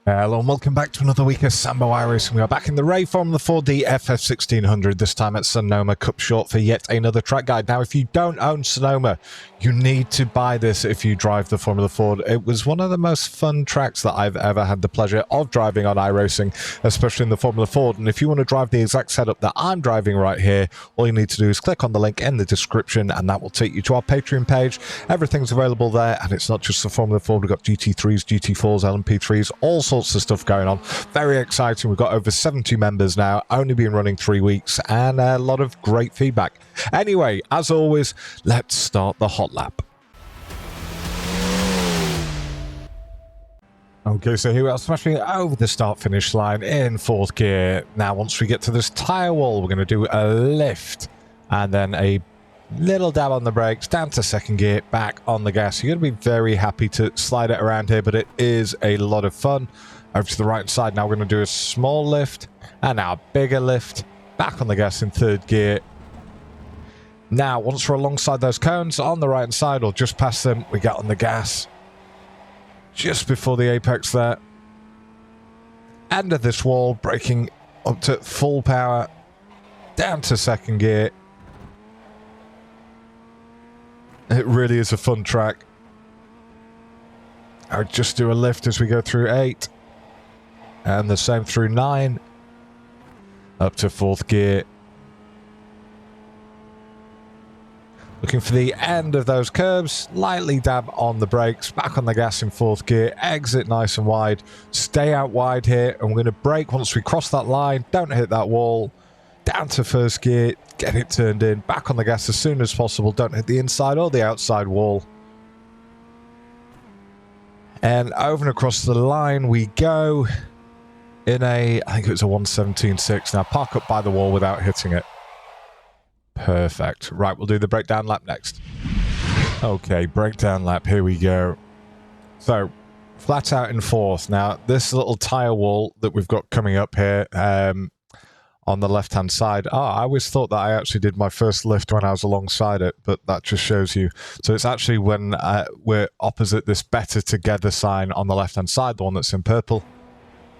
Hello and welcome back to another week of Sambo iRacing. We are back in the Ray Formula 4D FF1600, this time at Sonoma Cup, short for yet another track guide. Now, if you don't own Sonoma, you need to buy this if you drive the Formula Ford. It was one of the most fun tracks that I've ever had the pleasure of driving on iRacing, especially in the Formula Ford. And if you want to drive the exact setup that I'm driving right here, all you need to do is click on the link in the description and that will take you to our Patreon page. Everything's available there, and it's not just the Formula Ford. We've got GT3s, GT4s, LMP3s, all sorts of stuff going on. Very exciting. We've got over 70 members now, only been running 3 weeks, and a lot of great feedback. Anyway, as always, let's start the hot lap. Okay, so here we are smashing over the start-finish line in 4th gear. Now, once we get to this tyre wall, we're going to do a lift and then a little dab on the brakes, down to 2nd gear, back on the gas. You're going to be very happy to slide it around here, but it is a lot of fun. Over to the right side, now we're going to do a small lift, and now a bigger lift, back on the gas in 3rd gear. Now, once we're alongside those cones, on the right side, or just past them, we get on the gas. Just before the apex there. End of this wall, braking up to full power, down to 2nd gear. It really is a fun track. I would just do a lift as we go through 8. And the same through 9. Up to 4th gear. Looking for the end of those curves. Lightly dab on the brakes. Back on the gas in 4th gear. Exit nice and wide. Stay out wide here. And we're going to brake once we cross that line. Don't hit that wall. Down to 1st gear. Get it turned in. Back on the gas as soon as possible. Don't hit the inside or the outside wall. And over and across the line we go in a, I think it was a 1:17.6. Now park up by the wall without hitting it. Perfect. Right, we'll do the breakdown lap next. Okay, breakdown lap. Here we go. So, flat out in 4th. Now, this little tyre wall that we've got coming up here, on the left-hand side. I always thought that I actually did my first lift when I was alongside it, but that just shows you. So it's actually when we're opposite this Better Together sign on the left-hand side, the one that's in purple.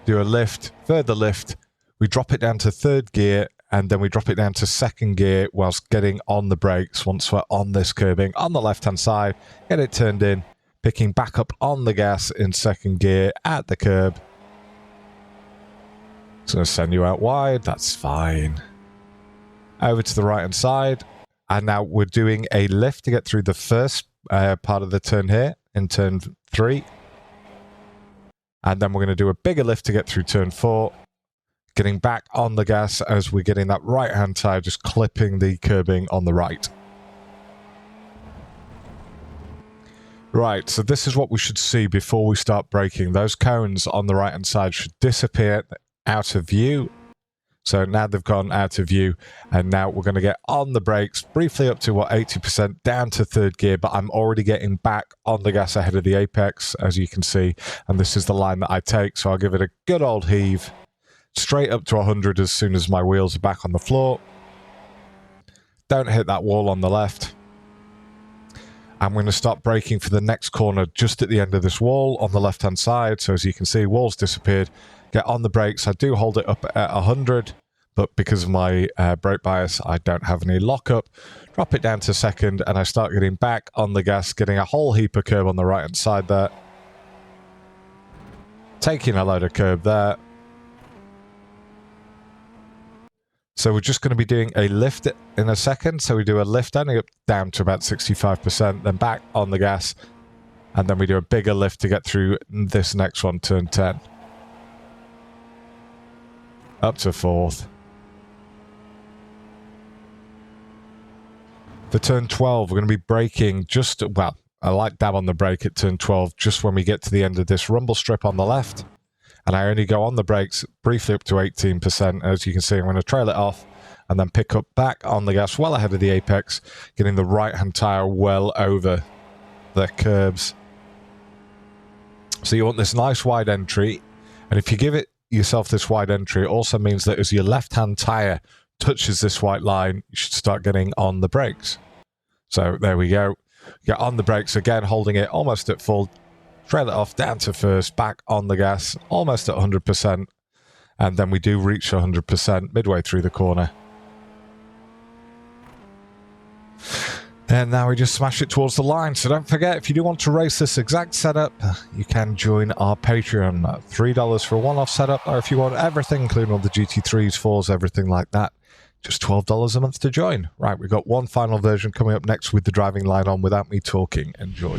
Do a lift, further lift. We drop it down to 3rd gear, and then we drop it down to 2nd gear whilst getting on the brakes once we're on this curbing on the left-hand side. Get it turned in, picking back up on the gas in 2nd gear at the curb. It's going to send you out wide, that's fine. Over to the right hand side, and now we're doing a lift to get through the first part of the turn here in turn 3. And then we're going to do a bigger lift to get through turn 4. Getting back on the gas as we're getting that right hand tire, just clipping the curbing on the right. Right, so this is what we should see before we start braking. Those cones on the right hand side should disappear out of view. So now they've gone out of view, and now we're going to get on the brakes briefly up to 80% down to 3rd gear, but I'm already getting back on the gas ahead of the apex, as you can see, and this is the line that I take, so I'll give it a good old heave straight up to 100 as soon as my wheels are back on the floor. Don't hit that wall on the left. I'm going to start braking for the next corner just at the end of this wall on the left hand side, so as you can see, wall's disappeared. Get on the brakes. I do hold it up at 100, but because of my brake bias, I don't have any lockup. Drop it down to 2nd, and I start getting back on the gas, getting a whole heap of curb on the right-hand side there. Taking a load of curb there. So we're just going to be doing a lift in a second. So we do a lift only up down to about 65%, then back on the gas, and then we do a bigger lift to get through this next one, turn 10. Up to 4th. For turn 12, we're going to be braking just, well, a light dab on the brake at turn 12, just when we get to the end of this rumble strip on the left. And I only go on the brakes briefly up to 18%. As you can see, I'm going to trail it off and then pick up back on the gas well ahead of the apex, getting the right-hand tyre well over the curbs. So you want this nice wide entry, and if you give it yourself this wide entry, it also means that as your left-hand tyre touches this white line, you should start getting on the brakes. So there we go. Get on the brakes again, holding it almost at full, trail it off down to first, back on the gas, almost at 100%, and then we do reach 100% midway through the corner. And now we just smash it towards the line. So don't forget, if you do want to race this exact setup, you can join our Patreon. $3 for a one-off setup, or if you want everything, including all the GT3s, 4s, everything like that, just $12 a month to join. Right, we've got one final version coming up next with the driving light on without me talking. Enjoy.